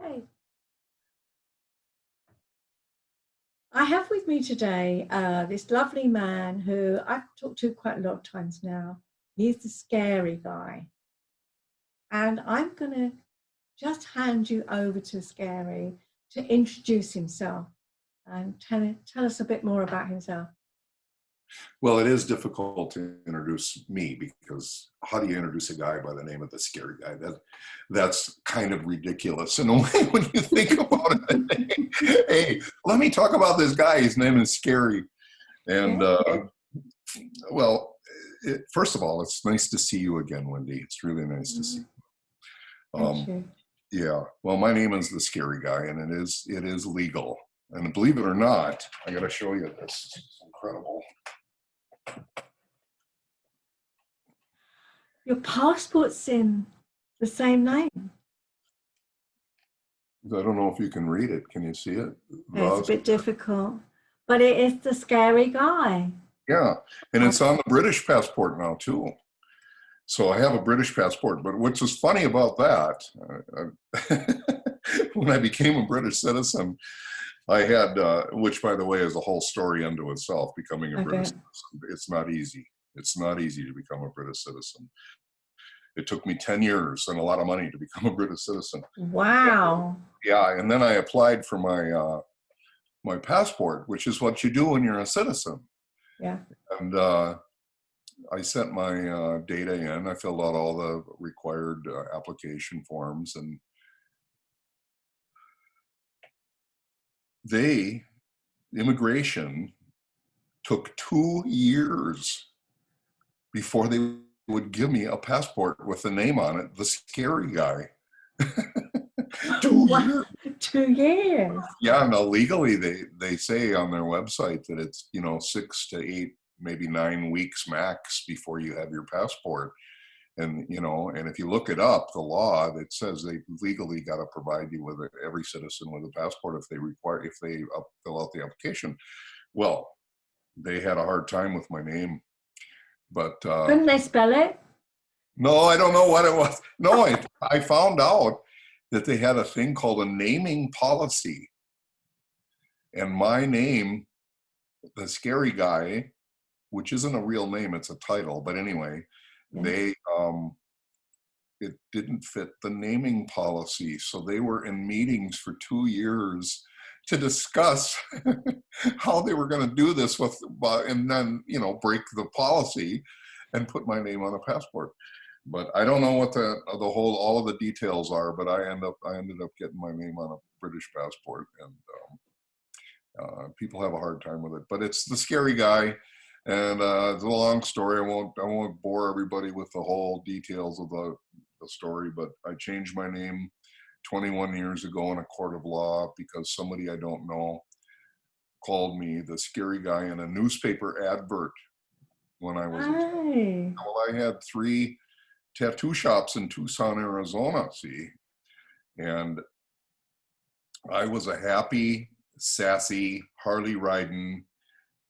Hi. I have with me today this lovely man who I've talked to quite a lot of times now. He's the scary guy. And I'm going to just hand you over to Scary to introduce himself and tell us a bit more about himself. Well, it is difficult to introduce me because how do you introduce a guy by the name of the scary guy? That's kind of ridiculous in a way when you think about it. Hey, let me talk about this guy. His name is Scary. And well, first of all, it's nice to see you again, Wendy. It's really nice to see you. Thank you. Yeah, well, my name is the Scary Guy, and it is legal. And believe it or not, I got to show you this. It's incredible. Your passport's in the same name. I don't know if you can read it. Can you see it? It's a bit difficult, but it is the Scary Guy. Yeah, and it's on the British passport now too. So I have a British passport, but what's just funny about that, when I became a British citizen, I had, which by the way is a whole story unto itself, becoming a British citizen. It's not easy. It's not easy to become a British citizen. It took me 10 years and a lot of money to become a British citizen. Wow. Yeah, and then I applied for my passport, which is what you do when you're a citizen. Yeah. And I sent my data in. I filled out all the required application forms, and immigration took 2 years before they would give me a passport with the name on it, the Scary Guy. 2 years. 2 years. Yeah, no, legally they say on their website that it's 6 to 8, maybe 9 weeks max before you have your passport. And and if you look it up, the law that says they legally got to provide you with every citizen with a passport if they fill out the application. Well, they had a hard time with my name, but couldn't they spell it? No, I don't know what it was. No, I found out that they had a thing called a naming policy, and my name, the Scary Guy, which isn't a real name, it's a title, but anyway, they it didn't fit the naming policy, so they were in meetings for 2 years to discuss how they were going to do this and then break the policy and put my name on a passport. But I don't know what all of the details are, but I ended up getting my name on a British passport, and people have a hard time with it. But it's the Scary Guy, and it's a long story. I won't bore everybody with the whole details of the story, but I changed my name 21 years ago in a court of law because somebody I don't know called me the Scary Guy in a newspaper advert when I was a kid. Well, I had 3 tattoo shops in Tucson, Arizona, see? And I was a happy, sassy, Harley-riding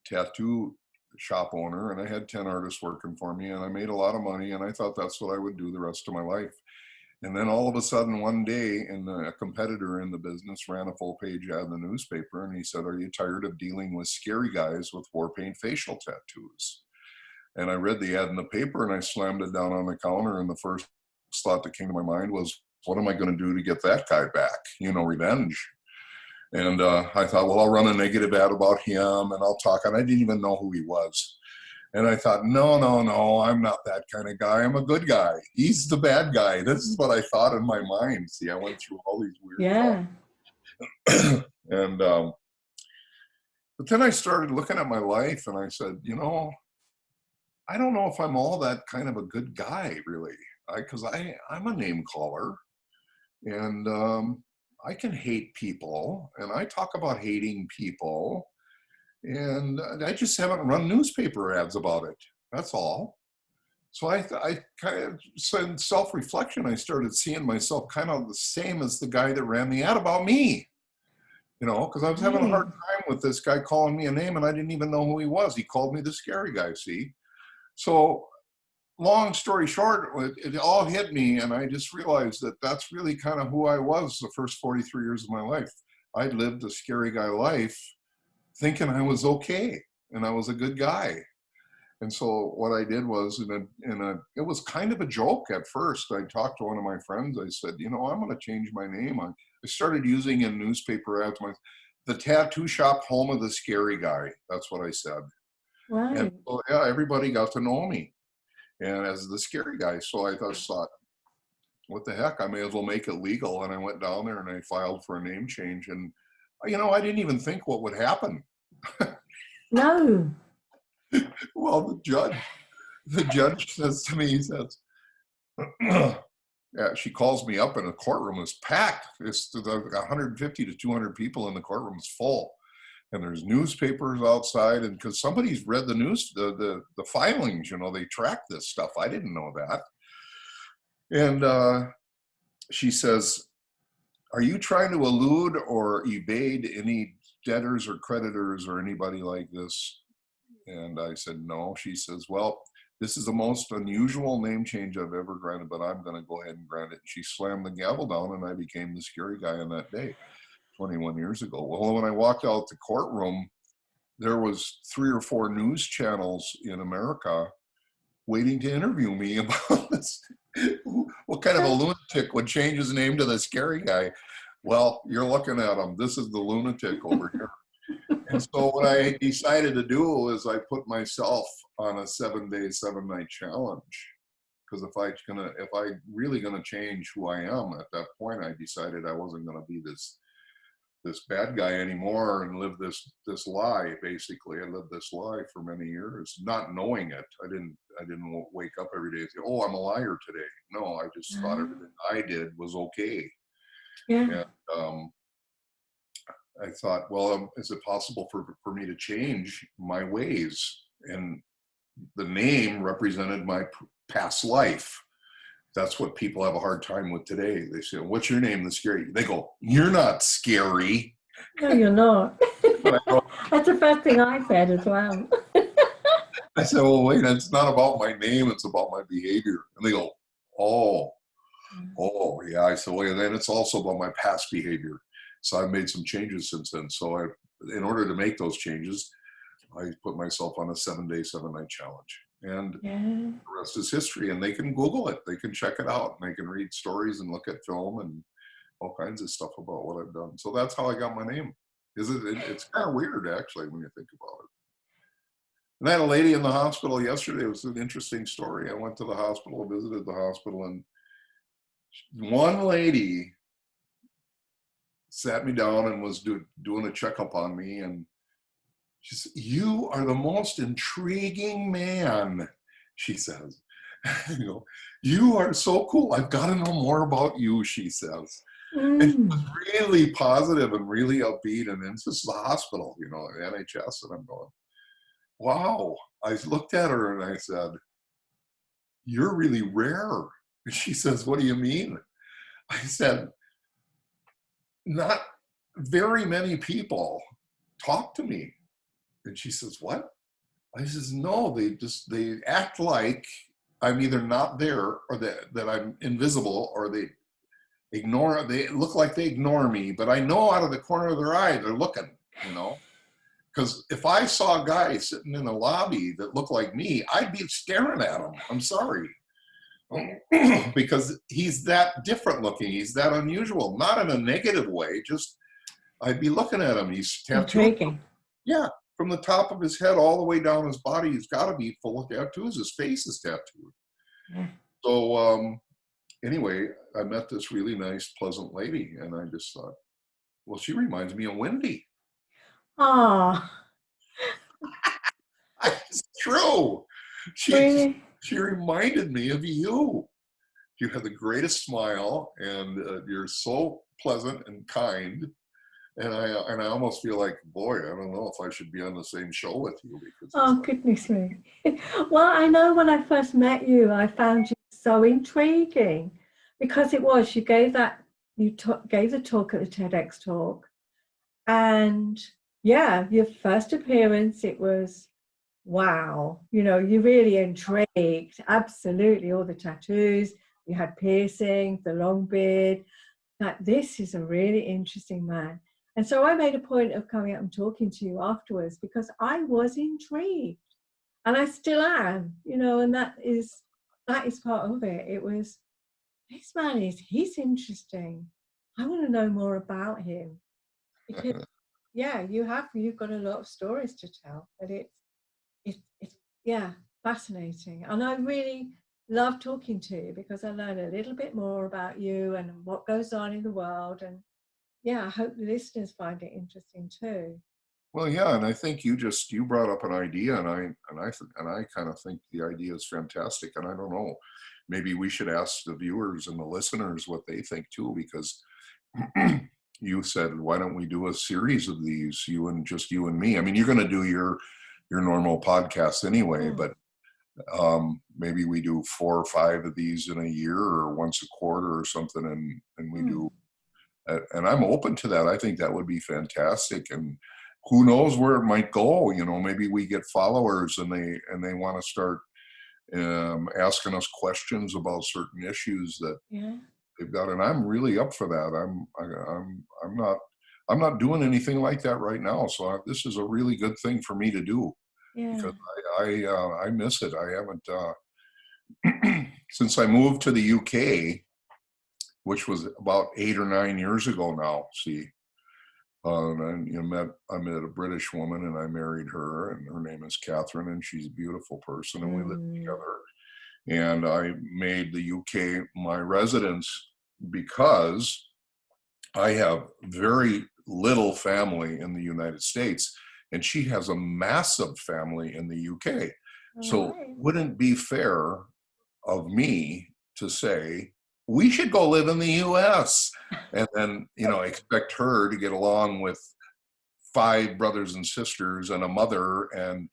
tattoo shop owner, and I had 10 artists working for me, and I made a lot of money, and I thought that's what I would do the rest of my life. And then all of a sudden one day, a competitor in the business ran a full-page ad in the newspaper, and he said, "Are you tired of dealing with scary guys with war paint facial tattoos?" And I read the ad in the paper, and I slammed it down on the counter, and the first thought that came to my mind was, what am I going to do to get that guy back? Revenge. And I thought, well, I'll run a negative ad about him, and I'll talk. And I didn't even know who he was. And I thought, no, I'm not that kind of guy. I'm a good guy. He's the bad guy. This is what I thought in my mind. See, I went through all these weird thoughts. And but then I started looking at my life, and I said, I don't know if I'm all that kind of a good guy, really, because I'm a name caller, and I can hate people, and I talk about hating people, and I just haven't run newspaper ads about it. That's all. So I kind of, in self-reflection, I started seeing myself kind of the same as the guy that ran the ad about me, because I was having a hard time with this guy calling me a name, and I didn't even know who he was. He called me the Scary Guy, see? So long story short, it all hit me, and I just realized that that's really kind of who I was the first 43 years of my life. I'd lived a scary guy life thinking I was okay and I was a good guy. And so what I did was it was kind of a joke at first. I talked to one of my friends. I said, you know, I'm going to change my name. I started using in newspaper ads, the tattoo shop home of the scary guy. That's what I said. And Right. so, yeah, everybody got to know me and as the scary guy. So I just thought, what the heck? I may as well make it legal. And I went down there and I filed for a name change. And, you know, I didn't even think what would happen. No. Well, the judge says to me, he says, yeah, she calls me up and the courtroom is packed. It's 150 to 200 people in the courtroom is full. And there's newspapers outside, and because somebody's read the news, the filings, you know, they track this stuff. I didn't know that. And she says, are you trying to elude or evade any debtors or creditors or anybody like this? And I said, no. She says, well, this is the most unusual name change I've ever granted, but I'm going to go ahead and grant it. She slammed the gavel down, and I became the scary guy on that day, 21 years ago. Well, when I walked out the courtroom, there was 3 or 4 news channels in America waiting to interview me about this. What kind of a lunatic would change his name to the scary guy? Well, you're looking at him. This is the lunatic over here. And so what I decided to do is I put myself on a 7-day, 7-night challenge. Because if I really gonna change who I am at that point, I decided I wasn't gonna be this bad guy anymore and live this lie. Basically, I lived this lie for many years, not knowing it. I didn't wake up every day and say, "Oh, I'm a liar today." No, I just thought everything I did was okay. Yeah. And I thought, well, is it possible for me to change my ways? And the name represented my past life. That's what people have a hard time with today. They say, what's your name? The scary. They go, you're not scary. No, you're not. I go, That's the first thing I said as well. I said, well, wait, it's not about my name. It's about my behavior. And they go, oh, yeah. I said, well, then it's also about my past behavior. So I've made some changes since then. So in order to make those changes, I put myself on a 7-day, 7-night challenge. And the rest is history. And they can Google it. They can check it out. And they can read stories and look at film and all kinds of stuff about what I've done. So that's how I got my name. It's kind of weird, actually, when you think about it. And I had a lady in the hospital yesterday. It was an interesting story. I went to the hospital, visited the hospital, and one lady sat me down and was doing a checkup on me. And she said, you are the most intriguing man, she says. You know, you are so cool. I've got to know more about you, she says. And she was really positive and really upbeat. And this is the hospital, you know, the NHS. And I'm going, wow. I looked at her and I said, you're really rare. And she says, what do you mean? I said, not very many people talk to me. And she says, what? I says, no, they act like I'm either not there or that I'm invisible, or they look like they ignore me, but I know out of the corner of their eye they're looking, you know. Because if I saw a guy sitting in a lobby that looked like me, I'd be staring at him. I'm sorry. Because he's that different looking. He's that unusual, not in a negative way. Just I'd be looking at him. He's tattooed. Intriguing. Yeah, from the top of his head all the way down his body, he's got to be full of tattoos. His face is tattooed. Yeah. So anyway, I met this really nice, pleasant lady, and I just thought, well, she reminds me of Wendy. Ah. It's true. Really? She reminded me of you. You have the greatest smile, and you're so pleasant and kind. And I almost feel like, boy, I don't know if I should be on the same show with you, because Oh, goodness me. Well, I know when I first met you, I found you so intriguing, because you gave gave the talk at the TEDx talk. And yeah, your first appearance, it was wow, you really intrigued. Absolutely, all the tattoos. You had piercings, the long beard. That this is a really interesting man. And so I made a point of coming up and talking to you afterwards because I was intrigued, and I still am. And that is part of it. It was, this man he's interesting. I want to know more about him because yeah, you've got a lot of stories to tell, but it's yeah, fascinating. And I really love talking to you because I learn a little bit more about you and what goes on in the world. And yeah, I hope the listeners find it interesting too. Well, yeah, and I think you brought up an idea, and I kind of think the idea is fantastic. And I don't know, maybe we should ask the viewers and the listeners what they think too, because you said, why don't we do a series of these, you and me? I mean, you're going to do your normal podcast anyway, Mm, but maybe we do 4 or 5 of these in a year or once a quarter or something, and we mm, do. And I'm open to that. I think that would be fantastic. And who knows where it might go? Maybe we get followers and they want to start asking us questions about certain issues that yeah, they've got. And I'm really up for that. I'm not doing anything like that right now. So this is a really good thing for me to do yeah. because I miss it. I haven't since I moved to the UK, which was about 8 or 9 years ago now. See, and I met a British woman, and I married her, and her name is Catherine, and she's a beautiful person, and we live Mm, together. And I made the UK my residence because I have very little family in the United States, and she has a massive family in the UK. all So it right. wouldn't be fair of me to say we should go live in the US and then expect her to get along with 5 brothers and sisters and a mother and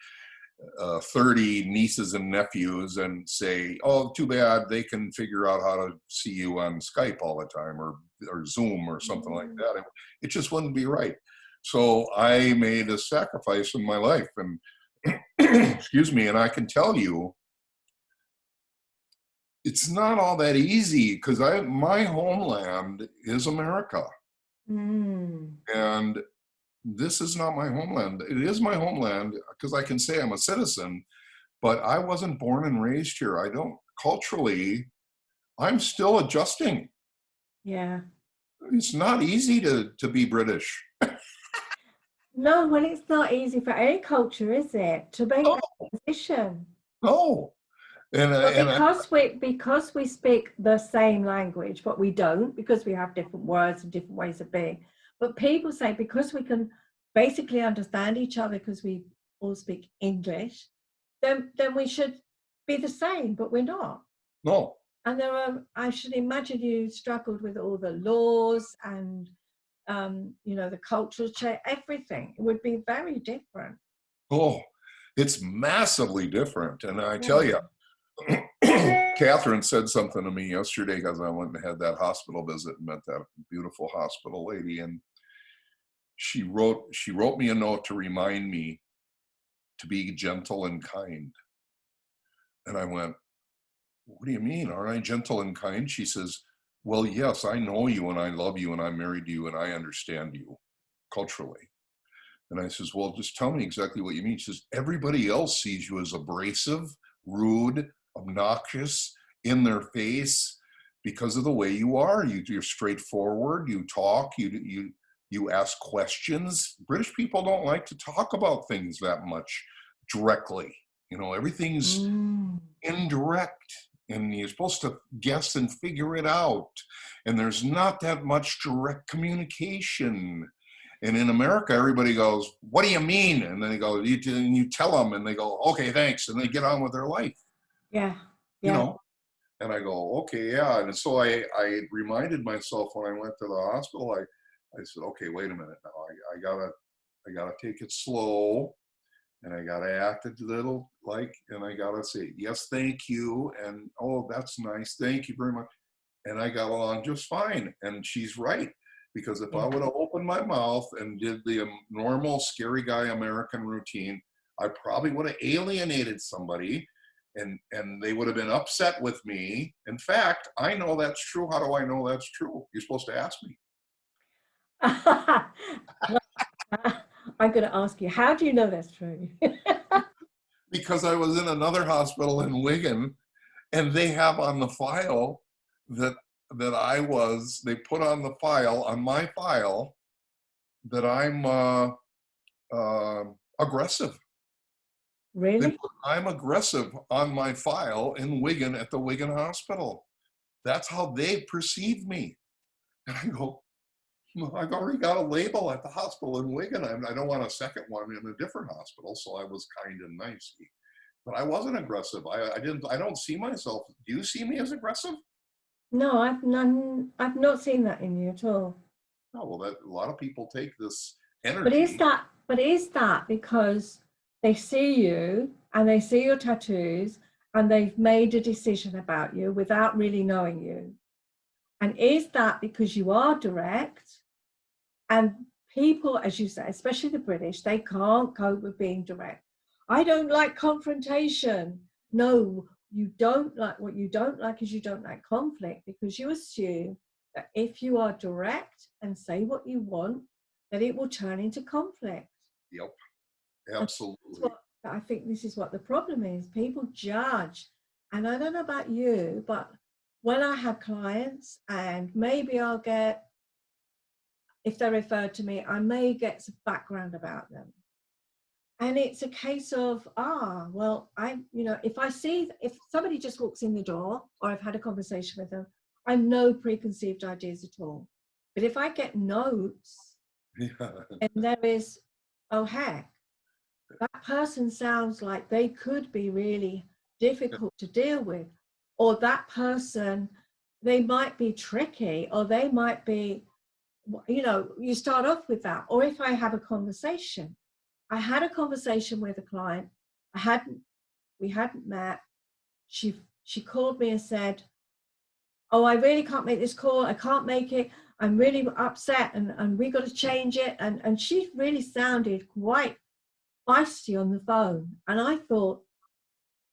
30 nieces and nephews and say, oh, too bad, they can figure out how to see you on Skype all the time or Zoom or something like Mm, that. It just wouldn't be right. So I made a sacrifice in my life, and excuse me, and I can tell you it's not all that easy because my homeland is America, mm, and this is not my homeland. It is my homeland because I can say I'm a citizen, but I wasn't born and raised here. I don't culturally. I'm still adjusting. yeah. It's not easy to be British. No, well, it's not easy for any culture, is it, to make Oh that transition? no, But and I, because we speak the same language, but we don't, because we have different words and different ways of being. But people say because we can basically understand each other because we all speak English, then we should be the same, but we're not. no. And I should imagine you struggled with all the laws and the cultural change, everything. It would be very different. Oh, it's massively different. And I tell Yeah. you, Catherine said something to me yesterday because I went and had that hospital visit and met that beautiful hospital lady, and she wrote me a note to remind me to be gentle and kind. And I went, what do you mean? Aren't I gentle and kind? She says, well, yes, I know you and I love you and I'm married to you and I understand you culturally. And I says, well, just tell me exactly what you mean. She says, everybody else sees you as abrasive, rude, obnoxious, in their face because of the way you are. You're straightforward. You talk. You ask questions. British people don't like to talk about things that much directly. Everything's Mm. indirect, and you're supposed to guess and figure it out. And there's not that much direct communication. And in America, everybody goes, what do you mean? And then they go, you tell them, and they go, okay, thanks. And they get on with their life, Yeah. you Yeah. know? And I go, okay, yeah. And so I reminded myself when I went to the hospital, I said, okay, wait a minute now. I gotta take it slow, and I gotta act a little and I gotta say, yes, thank you. And oh, that's nice. Thank you very much. And I got along just fine. And she's right. Because if I Yeah. would have opened my mouth and did the normal scary guy American routine, I probably would have alienated somebody, and they would have been upset with me. In fact, I know that's true. How do I know that's true? You're supposed to ask me. Well, I'm going to ask you, how do you know that's true? Because I was in another hospital in Wigan, and they have on the file that they put on the file, on my file, that I'm aggressive. They Really? put I'm aggressive on my file in Wigan at the Wigan Hospital. That's how they perceive me. And I go, "Well, I've already got a label at the hospital in Wigan. I don't want a second one in a different hospital." So I was kind and nice. But I wasn't aggressive. I don't see myself. Do you see me as aggressive? No, I've not seen that in you at all. No, well, that a lot of people take this But energy. is that because they see you and they see your tattoos and they've made a decision about you without really knowing you? And is that because you are direct and people, as you say, especially the British, they can't cope with being direct. I don't like confrontation. No, you don't like, what you don't like is you don't like conflict, because you assume that if you are direct and say what you want, that it will turn into conflict. Yep, And absolutely. I think this is what the problem is. People judge. And I don't know about you, but when I have clients, and maybe I'll get, if they're referred to me, I may get some background about them. And it's a case of, well, if somebody just walks in the door or I've had a conversation with them, I have no preconceived ideas at all. But if I get notes Yeah. and there is, oh, heck, that person sounds like they could be really difficult to deal with, or that person, they might be tricky, or they might be, you start off with that. Or if I have a conversation, I had a conversation with a client. We hadn't met. She called me and said, "Oh, I really can't make this call. I can't make it. I'm really upset, and we got to change it." And she really sounded quite feisty on the phone. And I thought,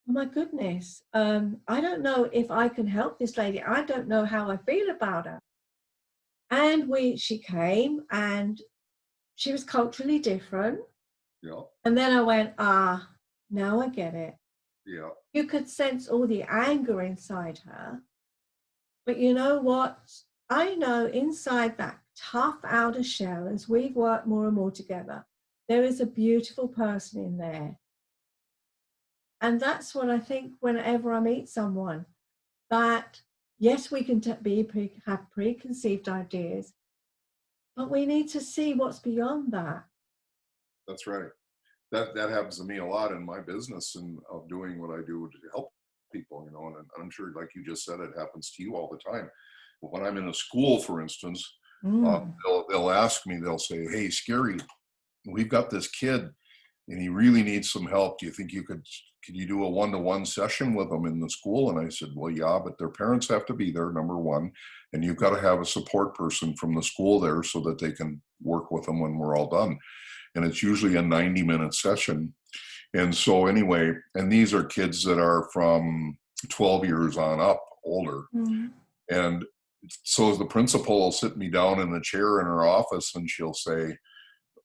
oh my goodness, I don't know if I can help this lady. I don't know how I feel about her. And she came, and she was culturally different. Yeah. And then I went, now I get it. Yeah. You could sense all the anger inside her. But you know what? I know inside that tough outer shell, as we've worked more and more together, there is a beautiful person in there. And that's what I think whenever I meet someone, that yes, we can have preconceived ideas, but we need to see what's beyond that. That's right. That happens to me a lot in my business and of doing what I do to help people, and I'm sure, like you just said, it happens to you all the time. But when I'm in a school, for instance, Mm, they'll ask me, they'll say, "Hey, Scary, we've got this kid and he really needs some help. Do you think could you do a one-to-one session with them in the school?" And I said, "Well, yeah, but their parents have to be there, number one, and you've got to have a support person from the school there so that they can work with them when we're all done." And it's usually a 90-minute session. And so anyway, and these are kids that are from 12 years on up, older. mm. And so the principal will sit me down in a chair in her office and she'll say,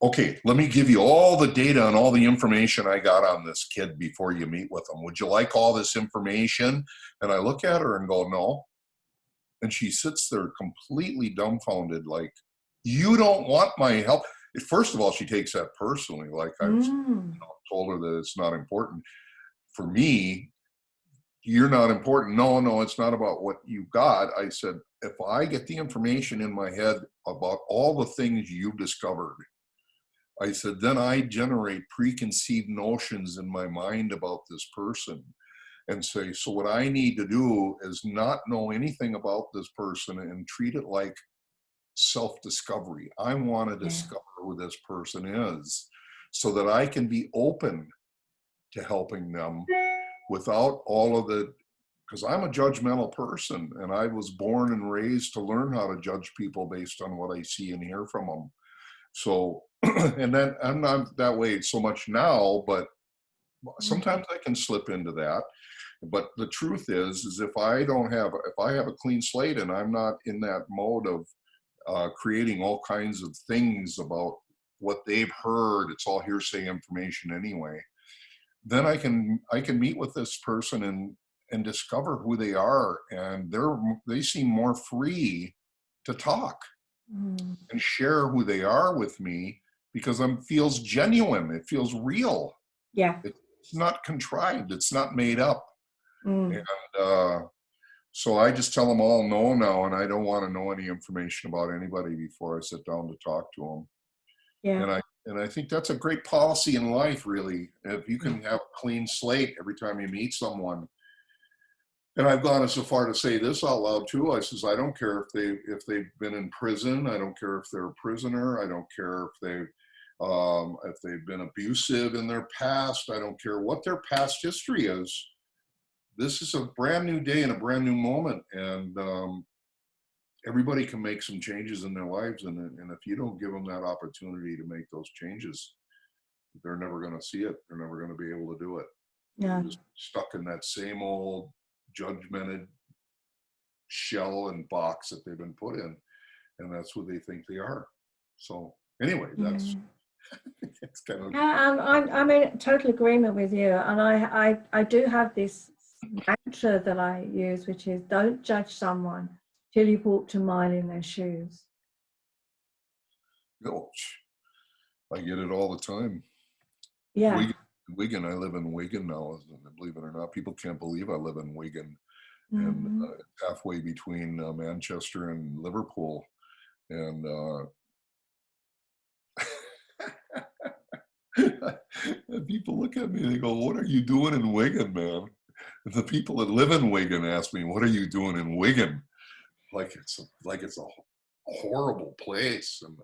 "Okay, let me give you all the data and all the information I got on this kid before you meet with them. Would you like all this information?" And I look at her and go, "No." And she sits there completely dumbfounded, like, "You don't want my help?" First of all, she takes that personally, like I've Mm. told her that it's not important. For me, you're not important. No, no, it's not about what you got. I said, if I get the information in my head about all the things you discovered, I said, then I generate preconceived notions in my mind about this person and say, so what I need to do is not know anything about this person and treat it like self-discovery. I want to Yeah. discover who this person is so that I can be open to helping them without all of the, because I'm a judgmental person and I was born and raised to learn how to judge people based on what I see and hear from them. So, and then I'm not that way so much now, but sometimes I can slip into that. But the truth is if I have a clean slate and I'm not in that mode of creating all kinds of things about what they've heard, it's all hearsay information anyway, then I can meet with this person and discover who they are, and they seem more free to talk and share who they are with me because it feels genuine, it feels real. Yeah. It's not contrived, it's not made up. Mm. And so I just tell them all no now, and I don't want to know any information about anybody before I sit down to talk to them. Yeah. And I think that's a great policy in life, really. If you can have a clean slate every time you meet someone. And I've gone so far to say this out loud too. I says, I don't care if they've been in prison. I don't care if they're a prisoner. I don't care if they've been abusive in their past. I don't care what their past history is. This is a brand new day and a brand new moment, and everybody can make some changes in their lives. And if you don't give them that opportunity to make those changes, they're never going to see it. They're never going to be able to do it. Yeah. They're just stuck in that same old judgmented shell and box that they've been put in, and that's what they think they are. So anyway, that's it's kind of. Yeah, I'm in total agreement with you, and I do have this mantra that I use, which is don't judge someone till you've walked a mile in their shoes. I get it all the time. Yeah. Wigan, I live in Wigan now, believe it or not. People can't believe I live in Wigan, and halfway between Manchester and Liverpool. And and people look at me and they go, "What are you doing in Wigan, man?" And the people that live in Wigan ask me, "What are you doing in Wigan?" Like it's a horrible place. And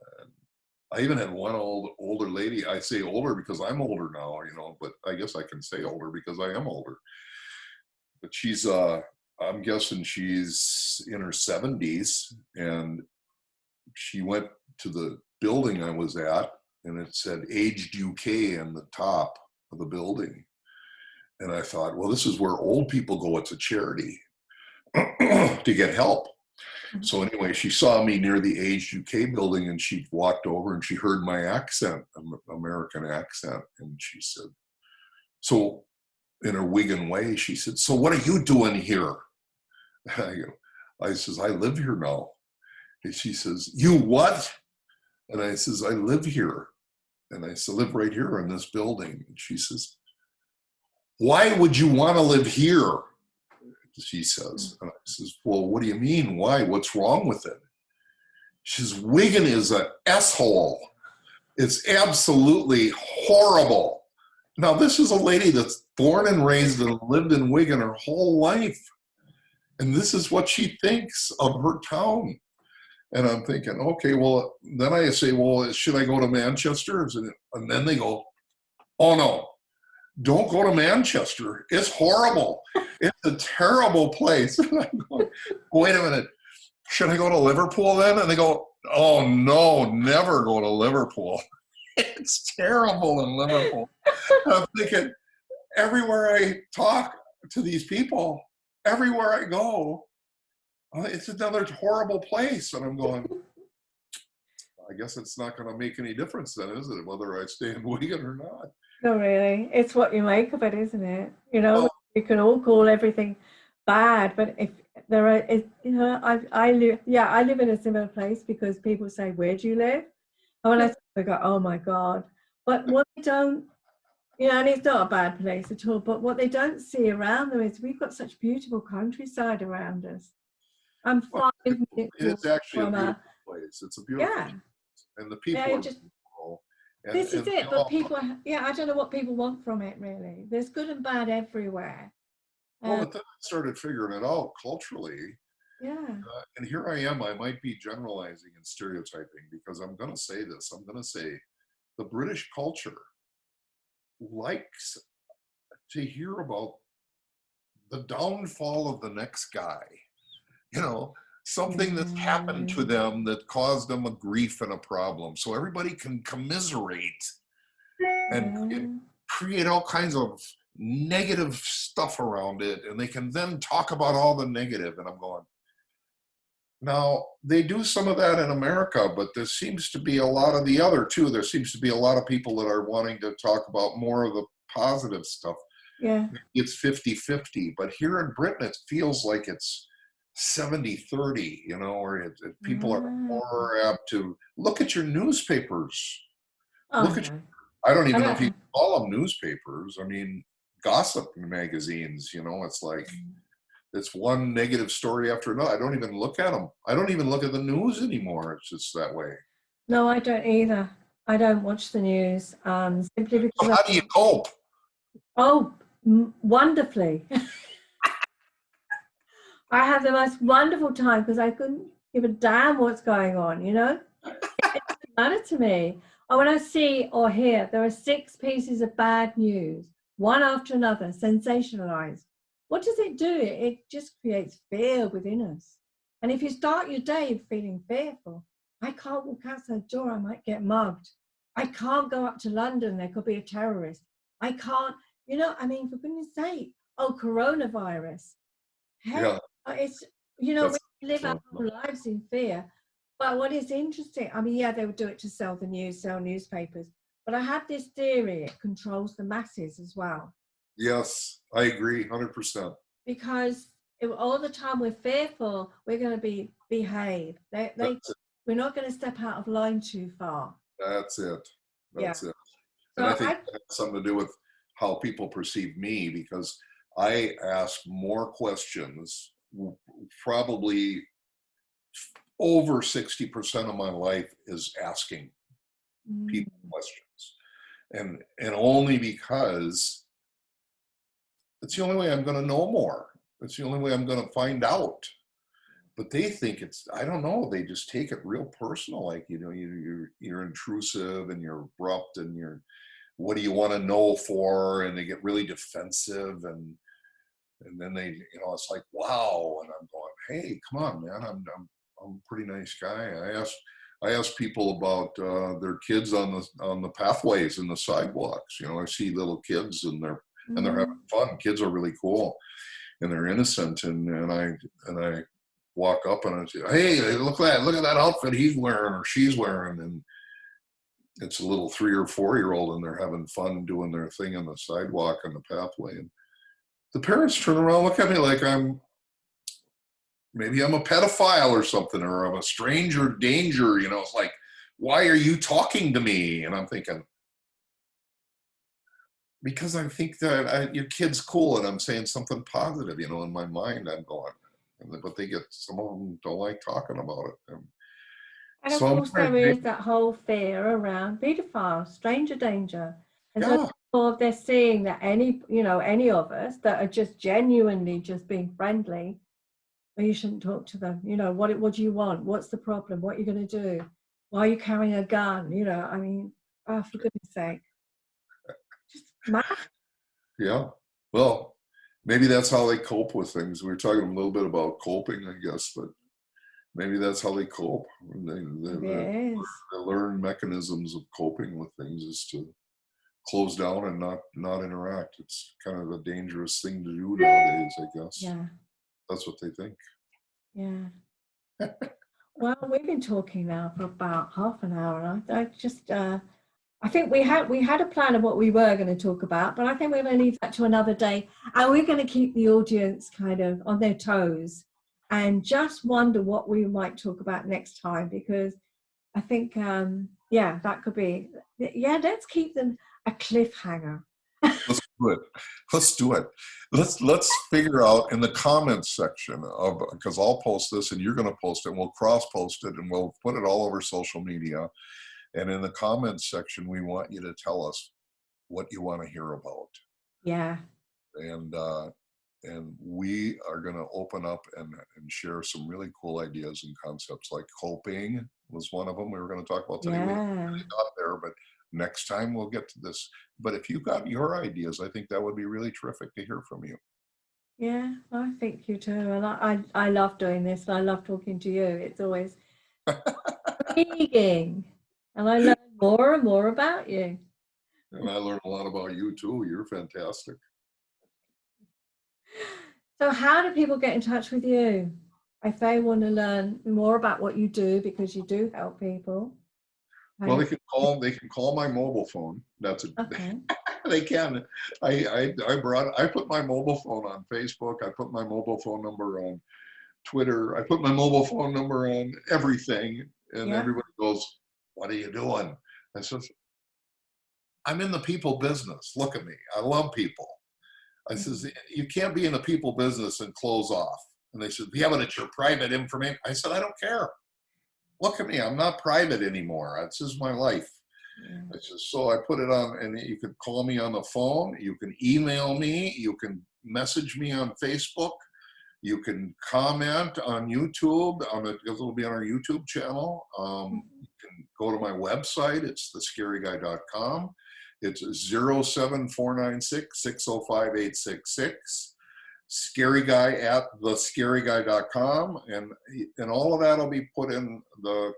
I even had one older lady. I say older because I'm older now, but I guess I can say older because I am older. But she's I'm guessing she's in her 70s, and she went to the building I was at, and it said Aged UK on the top of the building. And I thought, well, this is where old people go. It's a charity to get help. So anyway, she saw me near the Aged UK building, and she walked over and she heard my accent, American accent. And she said, so in her Wigan way, she said, so what are you doing here? I says, I live here now. And she says, you what? And I says, I live here. And I said, live right here in this building. And she says, why would you want to live here? She says. And I says, well, what do you mean? Why? What's wrong with it? She says, Wigan is an S-hole. It's absolutely horrible. Now, this is a lady that's born and raised and lived in Wigan her whole life. And this is what she thinks of her town. And I'm thinking, okay, well, then I say, well, should I go to Manchester? And then they go, oh, no, don't go to Manchester. It's horrible. It's a terrible place. And I'm going, wait a minute, should I go to Liverpool then? And they go, oh, no, never go to Liverpool. It's terrible in Liverpool. And I'm thinking, everywhere I talk to these people, everywhere I go, it's another horrible place. And I'm going, I guess it's not going to make any difference then, is it, whether I stay in Wigan or not? No, really. It's what you make of it, isn't it? You can all call everything bad, but if there are, I live in a similar place because people say, where do you live? And when I say, they go, oh my God. But what they don't, and it's not a bad place at all, but what they don't see around them is we've got such beautiful countryside around us. I'm 5 minutes. It's actually a beautiful place. It's a beautiful place. And the people are beautiful. This is it, but people, I don't know what people want from it, really. There's good and bad everywhere. Well, but then I started figuring it out culturally. Yeah. And here I am. I might be generalizing and stereotyping because I'm going to say this. I'm going to say the British culture likes to hear about the downfall of the next guy. Something that's happened to them that caused them a grief and a problem. So everybody can commiserate and create all kinds of negative stuff around it, and they can then talk about all the negative. And I'm going, now, they do some of that in America, but there seems to be a lot of the other too. There seems to be a lot of people that are wanting to talk about more of the positive stuff. Yeah. It's 50-50, but here in Britain, it feels like it's 70-30, you know, where people are more apt to look at your newspapers. Oh, Look at, no. I don't I even know don't if you know. call them newspapers. I mean, gossip magazines, you know, it's like, it's one negative story after another. I don't even look at them. I don't even look at the news anymore. It's just that way. No, I don't either. I don't watch the news simply because So how do you cope? oh, wonderfully. I have the most wonderful time because I couldn't give a damn what's going on, you know? It doesn't matter to me. Or when I see or hear there are 6 pieces of bad news, one after another, sensationalized. What does it do? It just creates fear within us. And if you start your day feeling fearful, I can't walk outside the door, I might get mugged. I can't go up to London, there could be a terrorist. I can't, you know, I mean, for goodness sake, oh, coronavirus. Hey, Yeah, it's, you know, that's we live our whole lives in fear. But what is interesting, I mean, yeah, they would do it to sell the news, sell newspapers. But I have this theory, it controls the masses as well. yes, I agree, 100%. Because all the time we're fearful, we're going to behave. That's it. We're not going to step out of line too far. That's it. Yeah. That's it. And I So think that has something to do with how people perceive me, because I ask more questions. Probably over 60% of my life is asking people questions. And only because it's the only way I'm going to know more. It's the only way I'm going to find out. But they think it's, I don't know, they just take it real personal, like, you know, you're intrusive and you're abrupt and you're, what do you want to know for? And they get really defensive, and then they, you know, it's like, wow. And I'm going, hey, come on, man, I'm a pretty nice guy. I ask people about their kids on the pathways and the sidewalks. You know, I see little kids and they're having fun. Kids are really cool and they're innocent, and I walk up and I say, hey, look at that outfit he's wearing or she's wearing, and it's a little 3 or 4-year-old and they're having fun doing their thing on the sidewalk and the pathway, and the parents turn around, look at me like maybe I'm a pedophile or something, or I'm a stranger danger. You know, it's like, why are you talking to me? And I'm thinking, because I think that your kid's cool and I'm saying something positive, you know, in my mind I'm going, but some of them don't like talking about it. And of So I'm course, trying there to, is that whole fear around pedophiles, stranger danger. And so yeah, therefore, if they're seeing that any of us that are just genuinely just being friendly, well, you shouldn't talk to them. You know, what do you want? What's the problem? What are you going to do? Why are you carrying a gun? You know, I mean, oh, for goodness sake. Just mad. yeah. Well, maybe that's how they cope with things. We were talking a little bit about coping, I guess, but maybe that's how they cope. It is. They learn mechanisms of coping with things is to close down and not interact. It's kind of a dangerous thing to do nowadays, I guess. Yeah. That's what they think. Yeah. Well, we've been talking now for about half an hour, and I just I think we had a plan of what we were going to talk about, but I think we're going to leave that to another day, and we're going to keep the audience kind of on their toes and just wonder what we might talk about next time, because I think yeah, that could be, yeah, let's keep them a cliffhanger. Let's do it. Let's do it. Let's figure out in the comments section of, because I'll post this and you're going to post it, and we'll cross post it and we'll put it all over social media. And in the comments section, we want you to tell us what you want to hear about. Yeah. And we are going to open up and share some really cool ideas and concepts, like coping was one of them we were going to talk about today. We really got there, but next time we'll get to this. But if you've got your ideas, I think that would be really terrific to hear from you. Yeah, I think you too. And I love doing this. I love talking to you. It's always intriguing. And I learn more and more about you. And I learned a lot about you too. You're fantastic. So how do people get in touch with you if they want to learn more about what you do, because you do help people? Well, they can call my mobile phone. That's it. Okay. They can. I put my mobile phone on Facebook. I put my mobile phone number on Twitter. I put my mobile phone number on everything. And Yeah. everybody goes, "What are you doing?" I says, "I'm in the people business. Look at me. I love people." I says, "You can't be in the people business and close off." And they said, "Yeah, but it's your private information." I said, "I don't care. Look at me. I'm not private anymore. This is my life." Yeah. I said, so I put it on, and you can call me on the phone. You can email me. You can message me on Facebook. You can comment on YouTube. It'll be on our YouTube channel. You can go to my website. It's thescaryguy.com. It's 07496-605-866. Scary Guy at thescaryguy.com, and all of that will be put in the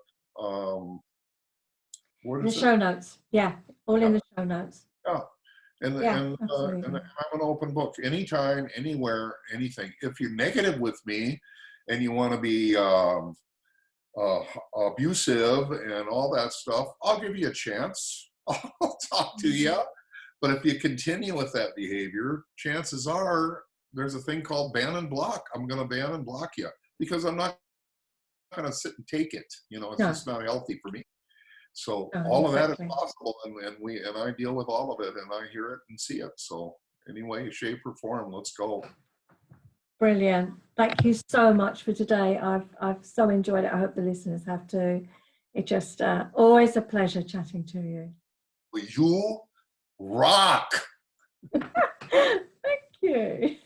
what In the is it? show notes. Yeah. All Yeah. in the show notes. Yeah. And Yeah, I'm an open book, anytime, anywhere, anything. If you're negative with me and you want to be abusive and all that stuff, I'll give you a chance. I'll talk to you. But if you continue with that behavior, chances are there's a thing called ban and block. I'm going to ban and block you because I'm not going to sit and take it. It's No. just not healthy for me. So No, all of that exactly. is possible, and I deal with all of it, and I hear it and see it. So anyway, shape or form, let's go. Brilliant. Thank you so much for today. I've so enjoyed it. I hope the listeners have too. It's just always a pleasure chatting to you. You rock. Thank you.